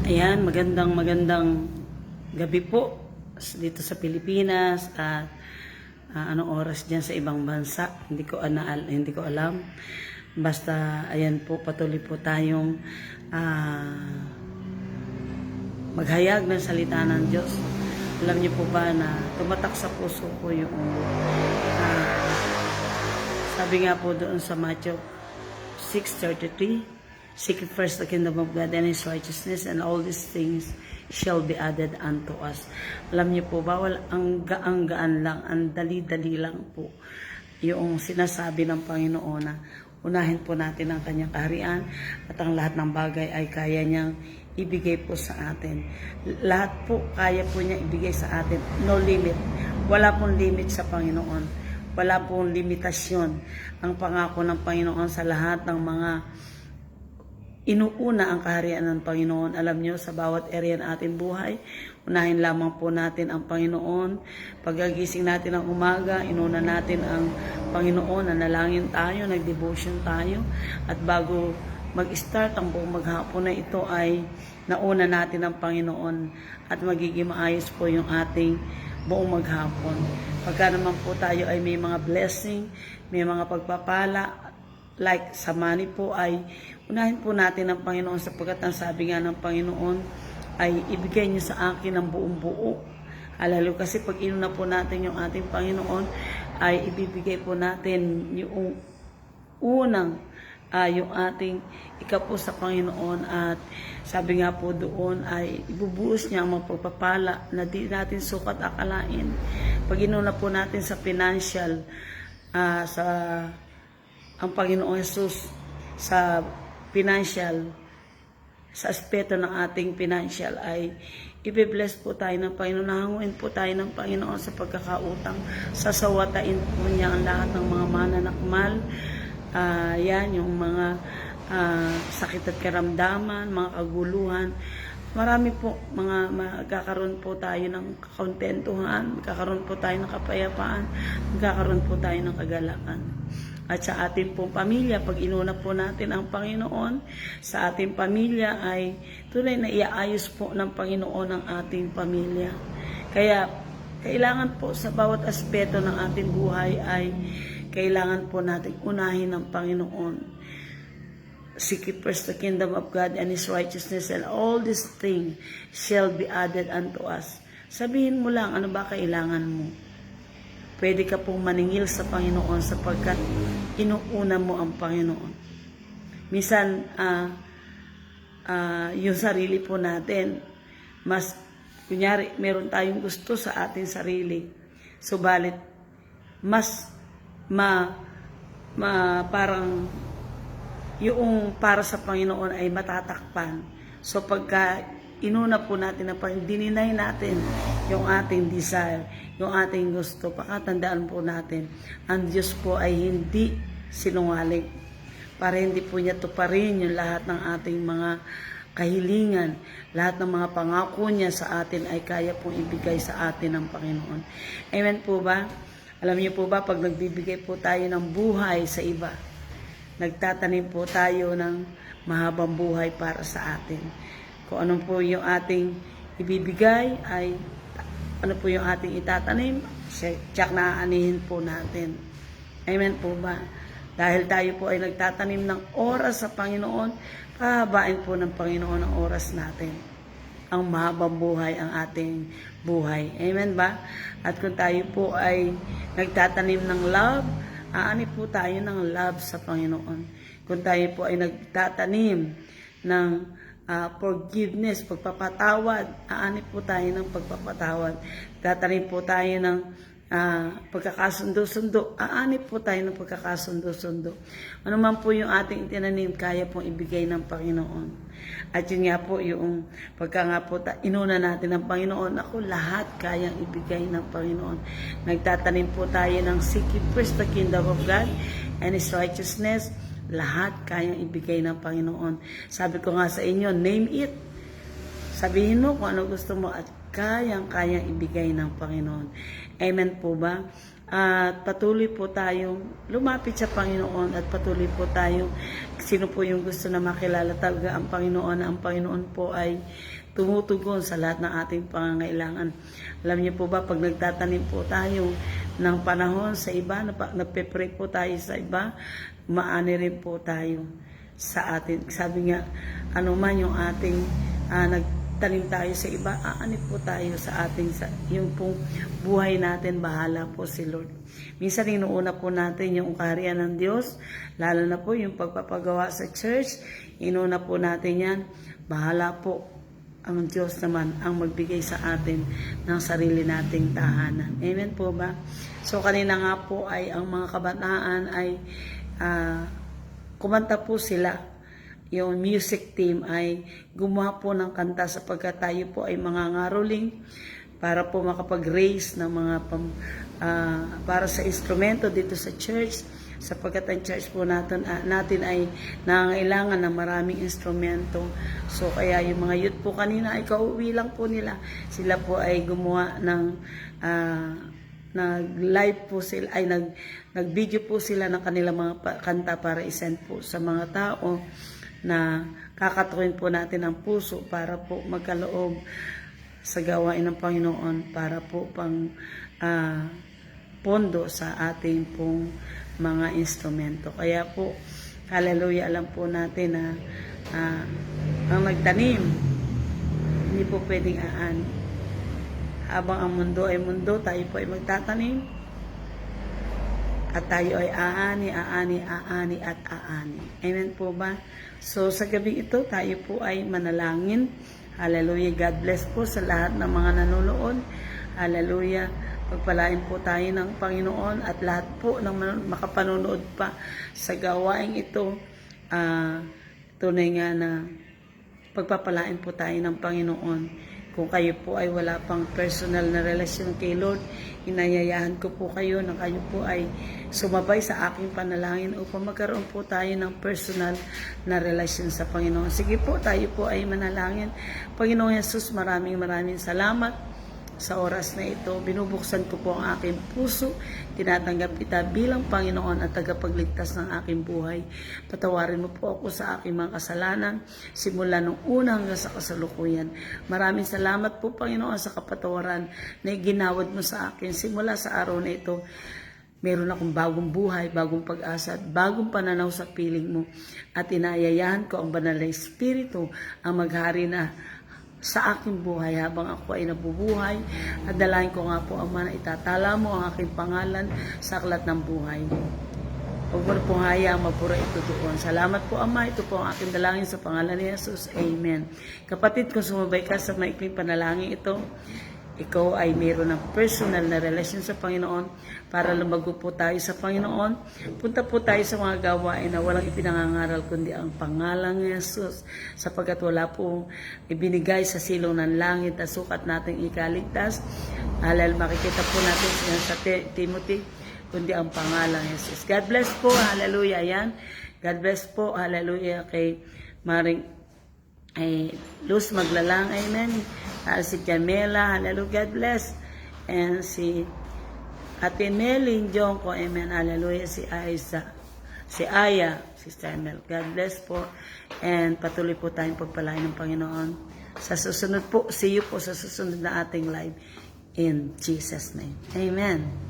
Ayan, magandang gabi po dito sa Pilipinas at anong oras diyan sa ibang bansa. Hindi ko alam. Basta ayan po, patuloy po tayong maghayag ng salita ng Diyos. Alam niyo po ba na tumatak sa puso ko yung sabi nga po doon sa Matthew 6:33, seek first the kingdom of God and His righteousness, and all these things shall be added unto us. Alam niyo po ba, ang gaan lang, ang dali-dali lang po yung sinasabi ng Panginoon na unahin po natin ang kanyang kaharian at ang lahat ng bagay ay kaya niyang ibigay po sa atin. Lahat po kaya po niya ibigay sa atin. No limit. Wala pong limit sa Panginoon. Wala pong limitasyon ang pangako ng Panginoon sa lahat ng mga inuuna ang kaharian ng Panginoon. Alam nyo, sa bawat area ng ating buhay, unahin lamang po natin ang Panginoon. Pagkagising natin ng umaga, inuna natin ang Panginoon, nanalangin tayo, nag-devotion tayo. At bago mag-start ang buong maghapon na ito ay nauna natin ang Panginoon at magiging maayos po yung ating buong maghapon. Pagka naman po tayo ay may mga blessing, may mga pagpapala, like sa money po ay unahin po natin ang Panginoon sapagkat ang sabi nga ng Panginoon ay ibigay niyo sa akin ang buong buo. Lalo kasi pag inuna po natin yung ating Panginoon ay ibibigay po natin yung unang yung ating ikapo sa Panginoon at sabi nga po doon ay ibubuhos niya ang mapagpapala na di natin sukat akalain. Pag inuna po natin sa financial sa ang Panginoon Jesus sa financial, sa aspeto ng ating financial ay ibe-bless po tayo ng Panginoon. Nahanguin po tayo ng Panginoon sa pagkakautang. Sasawatain po niya ang lahat ng mga mananakmal. Yan, yung mga sakit at karamdaman, mga kaguluhan. Marami po, magkakaroon po tayo ng kakontentuhan, magkakaroon po tayo ng kapayapaan, magkakaroon po tayo ng kagalakan. At sa ating pong pamilya, pag inuna po natin ang Panginoon, sa ating pamilya ay tunay na iaayos po ng Panginoon ang ating pamilya. Kaya, kailangan po sa bawat aspeto ng ating buhay ay kailangan po natin unahin ang Panginoon. Seek first the kingdom of God and His righteousness, and all these things shall be added unto us. Sabihin mo lang, ano ba kailangan mo? Pwede ka pong maningil sa Panginoon sapagkat inuuna mo ang Panginoon. Minsan, yung sarili po natin, mas, kunyari, meron tayong gusto sa ating sarili. Subalit, mas parang yung para sa Panginoon ay matatakpan. So pagka inuna po natin na dininay natin yung ating desire, yung ating gusto, pakatandaan po natin, ang Diyos po ay hindi sinungaling para hindi po niya tuparin yung lahat ng ating mga kahilingan, lahat ng mga pangako niya sa atin ay kaya pong ibigay sa atin ng Panginoon. Amen po ba? Alam niyo po ba, pag nagbibigay po tayo ng buhay sa iba, nagtatanim po tayo ng mahabang buhay para sa atin. Kung ano po yung ating ibibigay, ay ano po yung ating itatanim, tsak na aanihin po natin. Amen po ba? Dahil tayo po ay nagtatanim ng oras sa Panginoon, pahabain po ng Panginoon ang oras natin. Ang mahabang buhay ang ating buhay. Amen ba? At kung tayo po ay nagtatanim ng love, aani po tayo ng love sa Panginoon. Kung tayo po ay nagtatanim ng forgiveness, pagpapatawad, aani po tayo ng pagpapatawad. Tatanim po tayo ng pagkakasundo-sundo, aani po tayo ng pagkakasundo-sundo. Ano man po yung ating itinanim, kaya pong ibigay ng Panginoon. At yun nga po, yung pagka nga po inuna natin ng Panginoon, ako lahat kayang ibigay ng Panginoon. Nagtatanim po tayo ng seek first the kingdom of God and His righteousness, lahat kayang ibigay ng Panginoon. Sabi ko nga sa inyo, name it. Sabihin mo kung ano gusto mo at kayang-kayang ibigay ng Panginoon. Amen po ba? At patuloy po tayong lumapit sa Panginoon at patuloy po tayong sino po yung gusto na makilala talaga ang Panginoon. Ang Panginoon po ay tumutugon sa lahat ng ating pangangailangan. Alam niyo po ba, pag nagtatanim po tayo ng panahon sa iba, nagpe-pray po tayo sa iba, maani rin po tayo sa atin. Sabi nga, ano man yung ating nagtanim tayo sa iba, aani po tayo sa ating, yung pong buhay natin, bahala po si Lord. Minsan inuuna po natin yung kaharian ng Diyos, lalo na po yung pagpapagawa sa church, inuuna po natin yan, bahala po ang Diyos naman ang magbigay sa atin ng sarili nating tahanan. Amen po ba? So kanina nga po ay ang mga kabataan ay kumanta po sila. Yung music team ay gumawa po ng kanta sapagkat tayo po ay mga ngaroling para po makapag-raise ng mga para sa instrumento dito sa church sapagkat ang church po natin ay nangangailangan ng maraming instrumento. So kaya yung mga youth po kanina ay kauwi lang po nila. Sila po ay gumawa ng nag-live po sila, ay nag-video po sila ng kanilang mga kanta para isend po sa mga tao na kakatuwin po natin ang puso para po magkaloob sa gawain ng Panginoon para po pang pondo sa ating pong mga instrumento. Kaya po, hallelujah, alam po natin na ang nagtanim, hindi po pwedeng aani. Habang ang mundo ay mundo, tayo po ay magtatanim. At tayo ay aani at aani. Amen po ba? So sa gabi ito, tayo po ay manalangin. Hallelujah. God bless po sa lahat ng mga nanonood. Hallelujah. Pagpalain po tayo ng Panginoon at lahat po ng makapanonood pa sa gawaing ito. Tunay nga na pagpapalain po tayo ng Panginoon. Kung kayo po ay wala pang personal na relasyon kay Lord, inayayahan ko po kayo na kayo po ay sumabay sa aking panalangin upang magkaroon po tayo ng personal na relasyon sa Panginoon. Sige po, tayo po ay manalangin. Panginoon Jesus, maraming salamat sa oras na ito. Binubuksan ko po ang aking puso. Tinatanggap kita bilang Panginoon at tagapagligtas ng aking buhay. Patawarin mo po ako sa aking mga kasalanan simula nung una hanggang sa kasalukuyan. Maraming salamat po Panginoon sa kapatawaran na iginawad mo sa akin simula sa araw na ito. Meron akong bagong buhay, bagong pag-asa at bagong pananaw sa piling mo. At inayayahan ko ang banal na Espiritu ang maghari na sa aking buhay habang ako ay nabubuhay at dalahin ko nga po ang mana itatala mo ang aking pangalan sa aklat ng buhay. Huwag mo na pong hayaang mapura ito doon. Salamat po Ama, ito po ang aking dalangin sa pangalan ni Jesus. Amen. Kapatid, kung sumabay ka sa maikling panalangin ito, ikaw ay mayroon ng personal na relasyon sa Panginoon para lumago po tayo sa Panginoon. Punta po tayo sa mga gawain na walang ipinangangaral kundi ang pangalan ni Jesus sapagkat wala pong ibinigay sa silong ng langit na sukat nating ikaligtas. Halal makikita po natin sa Timothy kundi ang pangalan ni Jesus. God bless po. Hallelujah. Ayan. God bless po. Hallelujah kay Maring Luz Maglalang, amen. Si Camela, hallelujah, God bless. And si Ate Meling Jongko, amen, hallelujah. Si Aiza, si Aya, Sister Mel, God bless po. And patuloy po tayong pagpalain ng Panginoon. Sa susunod po, see you po sa susunod na ating live. In Jesus' name, amen.